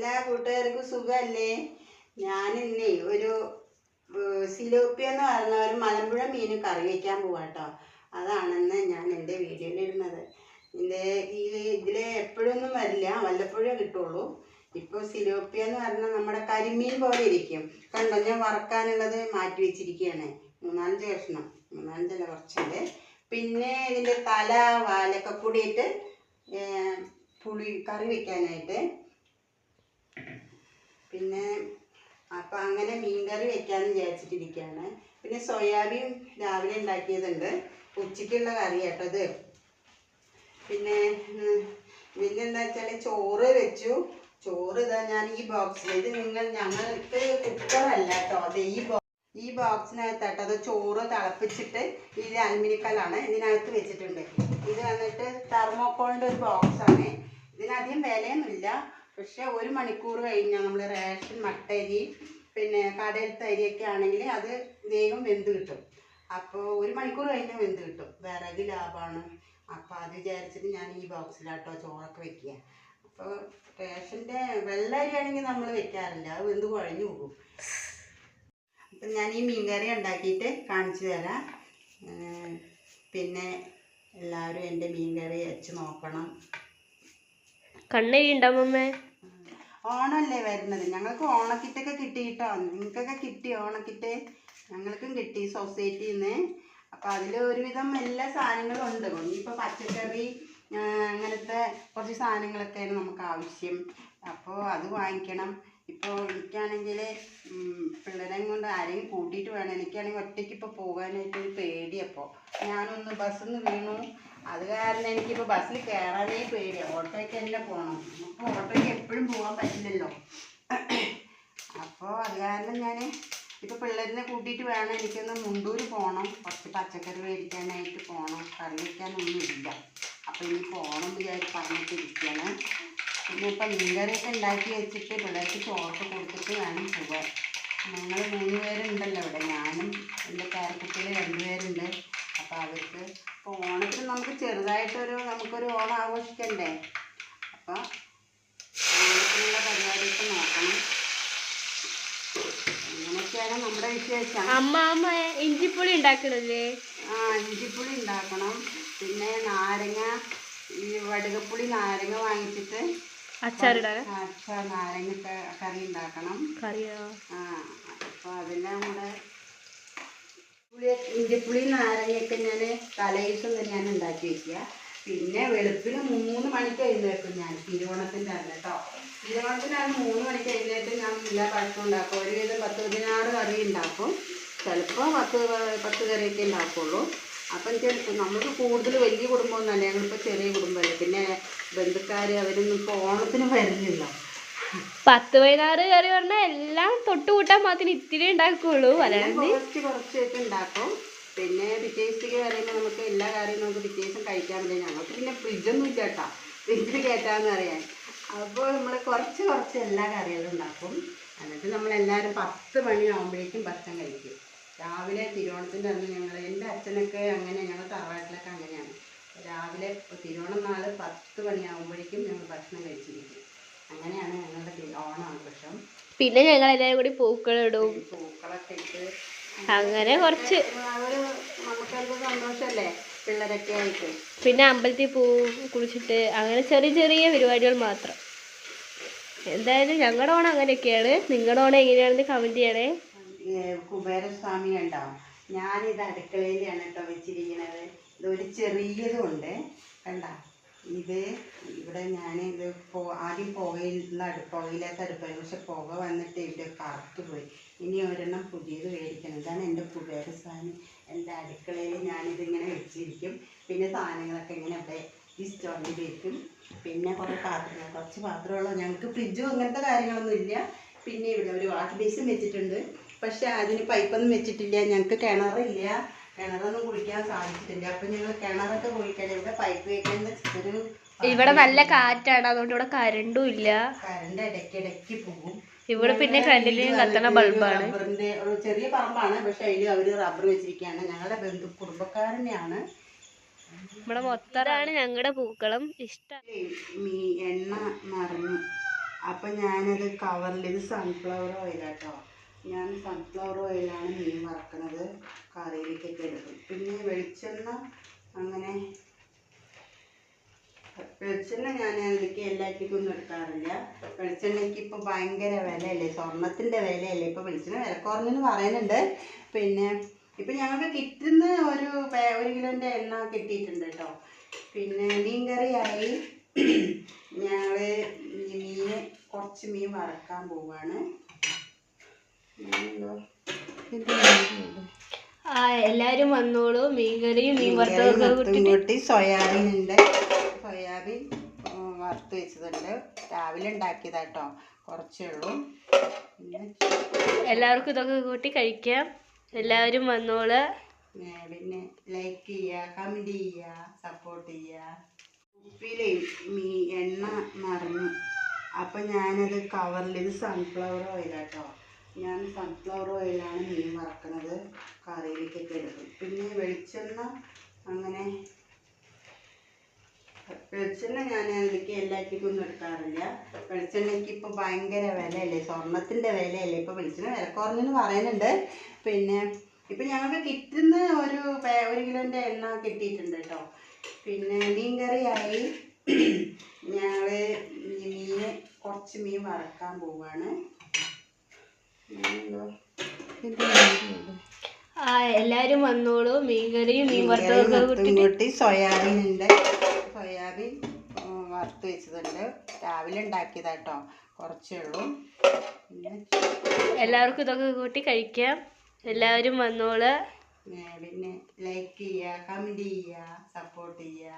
എല്ലാ കൂട്ടുകാർക്കും സുഖമല്ലേ? ഞാനിന്നേ ഒരു സിലോപ്പിയ എന്ന് പറഞ്ഞ ഒരു മലമ്പുഴ മീൻ കറി വയ്ക്കാൻ പോവാട്ടോ. അതാണെന്ന് ഞാൻ എൻ്റെ വീഡിയോയിൽ ഇടുന്നത്. ഇതിൽ എപ്പോഴൊന്നും വരില്ല, വല്ലപ്പോഴേ കിട്ടുള്ളൂ. ഇപ്പോൾ സിലോപ്പിയ എന്ന് പറഞ്ഞാൽ നമ്മുടെ കരിമീൻ പോലെ ഇരിക്കും. കണ്ടോ, ഞാൻ വറക്കാനുള്ളത് മാറ്റി വെച്ചിരിക്കുകയാണ്. 3-5 കഷ്ണം, 3-5 കുറച്ചുണ്ട്. പിന്നെ ഇതിൻ്റെ തല വാലൊക്കെ കൂടിയിട്ട് പുളി കറി വെക്കാനായിട്ട്. പിന്നെ അപ്പം അങ്ങനെ മീൻ കറി വെക്കാമെന്ന് വിചാരിച്ചിട്ടിരിക്കുകയാണ്. പിന്നെ സോയാബീൻ രാവിലെ ഉണ്ടാക്കിയതുണ്ട്, ഉച്ചയ്ക്കുള്ള കറി കേട്ടോ ഇത്. പിന്നെ എന്താ വെച്ചാൽ ചോറ് വെച്ചു. ചോറ് ഇതാ ഞാൻ ഈ ബോക്സിൽ, ഇത് ഞങ്ങൾക്ക് കുക്കറല്ല കേട്ടോ, അത് ഈ ബോക്സിനകത്താട്ടോ അത് ചോറ് തിളപ്പിച്ചിട്ട് ഇത് അലുമിനിക്കലാണ് ഇതിനകത്ത് വെച്ചിട്ടുണ്ട്. ഇത് വന്നിട്ട് തെർമോക്കോളിൻ്റെ ഒരു ബോക്സാണ്. ഇതിനധികം വിലയൊന്നുമില്ല. പക്ഷെ 1 മണിക്കൂർ കഴിഞ്ഞാൽ നമ്മൾ റേഷൻ മട്ടരി പിന്നെ കടയിലത്തെ അരിയൊക്കെ ആണെങ്കിൽ അത് വേഗം വെന്ത് കിട്ടും. അപ്പോൾ 1 മണിക്കൂർ കഴിഞ്ഞാൽ വെന്ത് കിട്ടും. വിറക് ലാഭമാണ്. അപ്പോൾ അത് വിചാരിച്ചിട്ട് ഞാൻ ഈ ബോക്സിലാട്ടോ ചോറൊക്കെ വെക്കുക. അപ്പോൾ റേഷൻ്റെ വെള്ള അരി ആണെങ്കിൽ നമ്മൾ വെക്കാറില്ല, അത് വെന്ത് കുഴഞ്ഞു പോകും. അപ്പം ഞാൻ ഈ മീൻകറി ഉണ്ടാക്കിയിട്ട് കാണിച്ചു തരാം. പിന്നെ എല്ലാവരും എൻ്റെ മീൻകറി വെച്ച് നോക്കണം. കണ്ണരി ഉണ്ടാവുമ്മേ. ഓണമല്ലേ വരുന്നത്, ഞങ്ങൾക്ക് ഓണക്കിറ്റൊക്കെ കിട്ടി കേട്ടോ. നിങ്ങൾക്കൊക്കെ കിട്ടി ഓണക്കിറ്റ്? ഞങ്ങൾക്കും കിട്ടി സൊസൈറ്റിയിൽ നിന്ന്. അപ്പോൾ അതിൽ ഒരുവിധം എല്ലാ സാധനങ്ങളും ഉണ്ട്. ഇപ്പോൾ പച്ചക്കറി അങ്ങനത്തെ കുറച്ച് സാധനങ്ങളൊക്കെയാണ് നമുക്ക് ആവശ്യം. അപ്പോൾ അത് വാങ്ങിക്കണം. ഇപ്പോൾ എനിക്കാണെങ്കിൽ പിള്ളേരെയും കൊണ്ട് ആരെയും കൂട്ടിയിട്ട് വേണം. എനിക്കാണെങ്കിൽ ഒറ്റയ്ക്ക് ഇപ്പോൾ പോകാനായിട്ട് ഒരു പേടിയപ്പോൾ ഞാനൊന്ന് ബസ്സിൽ നിന്ന് വീണു. അത് കാരണം എനിക്കിപ്പോൾ ബസ്സിൽ കയറാനേ പേടിയാണ്. ഓട്ടോയ്ക്ക് തന്നെ പോകണം. അപ്പോൾ ഓട്ടോയ്ക്ക് എപ്പോഴും പോകാൻ പറ്റില്ലല്ലോ. അപ്പോൾ അത് കാരണം ഞാൻ ഇപ്പോൾ പിള്ളേരിനെ കൂട്ടിയിട്ട് വേണം എനിക്കൊന്ന് മുണ്ടൂർ പോകണം. കുറച്ച് പച്ചക്കറി മേടിക്കാനായിട്ട് പോകണം. കറി വയ്ക്കാനൊന്നും ഇല്ല. അപ്പോൾ ഇനി പോകണം പറഞ്ഞിട്ടിരിക്കുകയാണ്. പിന്നെ ഇപ്പം മീൻകറിയൊക്കെ ഉണ്ടാക്കി വെച്ചിട്ട് പിള്ളേർക്ക് ചോറൊക്കെ കൊടുത്തിട്ട് വേണം പോകാൻ. ഞങ്ങൾ 3 പേരുണ്ടല്ലോ ഇവിടെ, ഞാനും എൻ്റെ പേരക്കുട്ടികൾ 2 പേരുണ്ട്. അപ്പോൾ അവർക്ക് ഇപ്പോൾ ഓണത്തിന് നമുക്ക് ചെറുതായിട്ടൊരു നമുക്കൊരു ഓണം ആഘോഷിക്കണ്ടേ. അപ്പോൾ ഓണത്തിനുള്ള പരിപാടിയൊക്കെ നോക്കണം. അങ്ങനെയൊക്കെയാണ് നമ്മുടെ വിശേഷം. അമ്മ ഇഞ്ചിപ്പുളി ഉണ്ടാക്കണല്ലേ? ഇഞ്ചിപ്പുളി ഉണ്ടാക്കണം. പിന്നെ നാരങ്ങ, ഈ വടുകപ്പുളി നാരങ്ങ വാങ്ങിച്ചിട്ട് നാരങ്ങ കറി ഉണ്ടാക്കണം. അപ്പോൾ അതെല്ലാം കൂടെ ഇഞ്ചിപ്പുളി നാരങ്ങയൊക്കെ ഞാൻ തലേദിവസം ഞാൻ ഉണ്ടാക്കി വയ്ക്കുക. പിന്നെ വെളുപ്പിന് 3 മണിക്ക് എഴുന്നേൽക്കും ഞാൻ. തിരുവോണത്തിൻ്റെ അന്ന് കേട്ടോ. തിരുവോണത്തിനാണ് 3 മണിക്ക് എഴുന്നേറ്റ് ഞാൻ എല്ലാ ഭക്ഷണം ഉണ്ടാക്കും. ഒരുവിധം 10-16 കറി ഉണ്ടാക്കും. ചിലപ്പോൾ 10 കറിയൊക്കെ ഉണ്ടാക്കുള്ളൂ. അപ്പം നമുക്ക് കൂടുതൽ വലിയ കുടുംബമൊന്നുമല്ല, ഞങ്ങളിപ്പോൾ ചെറിയ കുടുംബമല്ലേ. പിന്നെ ബന്ധുക്കാർ അവരൊന്നും ഇപ്പോൾ ഓണത്തിന് വരുന്നില്ല. 10-16 കറി പറഞ്ഞാൽ എല്ലാം തൊട്ട് കൂട്ടാൻ മാത്രമേ ഇത്തിരി ഉണ്ടാക്കുള്ളൂ. കുറച്ചൊക്കെ ഉണ്ടാക്കും. പിന്നെ പിറ്റേസ്റ്റിക്ക് പറയുമ്പോൾ നമുക്ക് എല്ലാ കറിയും നമുക്ക് പിറ്റേസം കഴിക്കാൻ പറ്റില്ല. ഞങ്ങൾക്ക് പിന്നെ ഫ്രിഡ്ജൊന്നും ഇല്ല കേട്ടോ, ഫ്രിഡ്ജിൽ കയറ്റാമെന്ന് അറിയാൻ. അപ്പോൾ നമ്മൾ കുറച്ച് എല്ലാ കറികളും ഉണ്ടാക്കും. എന്നിട്ട് നമ്മളെല്ലാവരും 10 മണിയാകുമ്പോഴേക്കും ഭക്ഷണം കഴിക്കും. രാവിലെ തിരുവോണത്തിൻ്റെ അന്ന് എൻ്റെ അച്ഛനൊക്കെ അങ്ങനെ, ഞങ്ങൾ തറവാട്ടിലൊക്കെ അങ്ങനെയാണ്. രാവിലെ തിരുവോണം നാൾ 10 മണിയാകുമ്പോഴേക്കും ഞങ്ങൾ ഭക്ഷണം കഴിച്ചിരിക്കും. അങ്ങനെയാണ് ഞങ്ങളുടെ ഓണാഘോഷം. പിന്നെ ഞങ്ങൾ എല്ലാവരും കൂടി പൂക്കളിടും. പൂക്കളൊക്കെ ഇട്ട് അങ്ങനെ കുറച്ച് നമുക്കെന്ത് സന്തോഷമല്ലേ പിള്ളേരൊക്കെ ആയിട്ട്. പിന്നെ അമ്പലത്തിൽ കുളിച്ചിട്ട് അങ്ങനെ ചെറിയ പരിപാടികൾ മാത്രം. എന്തായാലും ഞങ്ങളുടെ ഓണം അങ്ങനെയൊക്കെയാണ്. നിങ്ങളുടെ ഓണം എങ്ങനെയാണെന്ന് കമൻറ്റ് ചെയ്യണേ. കുബേരസ്വാമി ഉണ്ടാവും. ഞാനിത് അടുക്കളയിലാണ് കേട്ടോ വെച്ചിരിക്കുന്നത്. ഇതൊരു ചെറിയതുണ്ട് കണ്ട. ഇത് ഇവിടെ ഞാനിത് ആദ്യം പുകയില്ലാത്ത അടുപ്പായി, പക്ഷെ പുക വന്നിട്ട് ഇവിടെ കറുത്ത് പോയി. ഇനി ഒരെണ്ണം പുതിയത് മേടിക്കണം. ഇതാണ് എൻ്റെ കുബേരസ്വാമി. എൻ്റെ അടുക്കളയിൽ ഞാനിതിങ്ങനെ വെച്ചിരിക്കും. പിന്നെ സാധനങ്ങളൊക്കെ ഇങ്ങനെ ഇവിടെ ഈ സ്റ്റോറിൽ വെക്കും. പിന്നെ കുറച്ച് പാത്രമുള്ള, ഞങ്ങൾക്ക് ഫ്രിഡ്ജും അങ്ങനത്തെ കാര്യങ്ങളൊന്നും ഇല്ല. പിന്നെ ഇവിടെ ഒരു വാഷ് ബേസിൻ വെച്ചിട്ടുണ്ട്. പക്ഷെ അതിന് പൈപ്പൊന്നും വെച്ചിട്ടില്ല. ഞങ്ങൾക്ക് കിണറില്ല, കിണറൊന്നും കുളിക്കാൻ സാധിച്ചിട്ടില്ല. അപ്പം ഞങ്ങൾ കിണറൊക്കെ കുളിക്കാൻ ഇവിടെ പൈപ്പ് വെക്കേണ്ട ഒരു. ഇവിടെ നല്ല കാറ്റാണ്, അതുകൊണ്ട് ഇവിടെ കരണ്ടും ഇല്ല. കരണ്ട് ഇടയ്ക്കിടയ്ക്ക് പോകും. ഇവിടെ പിന്നെ കരണ്ടില് കത്തണ ബൾബാണ്. റബ്ബറിൻ്റെ ഒരു ചെറിയ പറമ്പാണ്, പക്ഷെ അതിൽ അവർ റബ്ബർ വെച്ചിരിക്കുകയാണ്. ഞങ്ങളുടെ കുടുംബക്കാരനെയാണ്. ഇവിടെ മൊത്തമാണ് ഞങ്ങളുടെ പൂക്കളം. ഇഷ്ടം എണ്ണ നിറഞ്ഞു. അപ്പം ഞാനത് കവറിൽ, ഇത് സൺഫ്ലവർ ഓയിലാട്ടോ. ഞാൻ സൺഫ്ലവർ ഓയിലാണ് മീൻ വറക്കണത്, കറിയിലേക്കൊക്കെ എടുക്കും. പിന്നെ വെളിച്ചെണ്ണ, അങ്ങനെ വെളിച്ചെണ്ണ ഞാൻ അതിലേക്ക് എല്ലാറ്റിക്കും ഒന്നും എടുക്കാറില്ല. വെളിച്ചെണ്ണയ്ക്ക് ഇപ്പോൾ ഭയങ്കര വിലയല്ലേ, സ്വർണത്തിൻ്റെ വിലയല്ലേ. ഇപ്പോൾ വെളിച്ചെണ്ണ വില കുറഞ്ഞെന്ന് പറയുന്നുണ്ട്. പിന്നെ ഇപ്പം ഞങ്ങൾക്ക് കിട്ടുന്ന ഒരു കിലോൻ്റെ എണ്ണ കിട്ടിയിട്ടുണ്ട് കേട്ടോ. പിന്നെ മീൻ കറിയായി. ഞങ്ങൾ കുറച്ച് മീൻ വറക്കാൻ പോവാണ്. എല്ലാവരും വന്നോളൂ. മീൻകറിയും മീൻ വറുത്തതൊക്കെ കൂട്ടി സോയാബീൻ ഉണ്ട്. സോയാബീൻ വറുത്ത് വെച്ചതുണ്ട്, രാവിലെ ഉണ്ടാക്കിയതാട്ടോ, കുറച്ചേ ഉള്ളൂ. പിന്നെ എല്ലാവർക്കും ഇതൊക്കെ കൂട്ടി കഴിക്കാം. എല്ലാവരും വന്നോളൂ. പിന്നെ ലൈക്ക് ചെയ്യുക, കമൻറ്റ് ചെയ്യുക, സപ്പോർട്ട് ചെയ്യുക. ഉപ്പിലെ എണ്ണ നിറഞ്ഞു. അപ്പം ഞാനത് കവറിൽ, ഇത് സൺഫ്ലവർ ഓയിലാട്ടോ. ഞാൻ സൺഫ്ലവർ ഓയിലാണ് മീൻ വറക്കണത്, കറിയിലേക്കൊക്കെ എടുക്കും. പിന്നെ വെളിച്ചെണ്ണ, അങ്ങനെ വെളിച്ചെണ്ണ ഞാൻ അതിലേക്ക് എല്ലാറ്റിക്കും ഒന്നും എടുക്കാറില്ല. വെളിച്ചെണ്ണയ്ക്ക് ഇപ്പോൾ ഭയങ്കര വിലയല്ലേ, സ്വർണത്തിൻ്റെ വിലയല്ലേ. ഇപ്പോൾ വെളിച്ചെണ്ണ വില കുറഞ്ഞെന്ന് പറയുന്നുണ്ട്. പിന്നെ ഇപ്പം ഞങ്ങൾക്ക് കിട്ടുന്ന ഒരു കിലോൻ്റെ എണ്ണ കിട്ടിയിട്ടുണ്ട് കേട്ടോ. പിന്നെ മീൻ കറിയായി. ഞങ്ങൾ കുറച്ച് മീൻ വറക്കാൻ പോവാണ്. എല്ലാവരും വന്നോളൂ. മീൻകറിയും മീൻ വറുത്തതൊക്കെ കൂട്ടി സോയാബീൻ ഉണ്ട്. സോയാബീൻ വറുത്ത് വെച്ചതുണ്ട്, രാവിലെ ഉണ്ടാക്കിയതാട്ടോ, കുറച്ചേ ഉള്ളൂ. പിന്നെ എല്ലാവർക്കും ഇതൊക്കെ കൂട്ടി കഴിക്കാം. എല്ലാവരും വന്നോളൂ. പിന്നെ ലൈക്ക് ചെയ്യുക, കമൻറ്റ് ചെയ്യുക, സപ്പോർട്ട് ചെയ്യുക.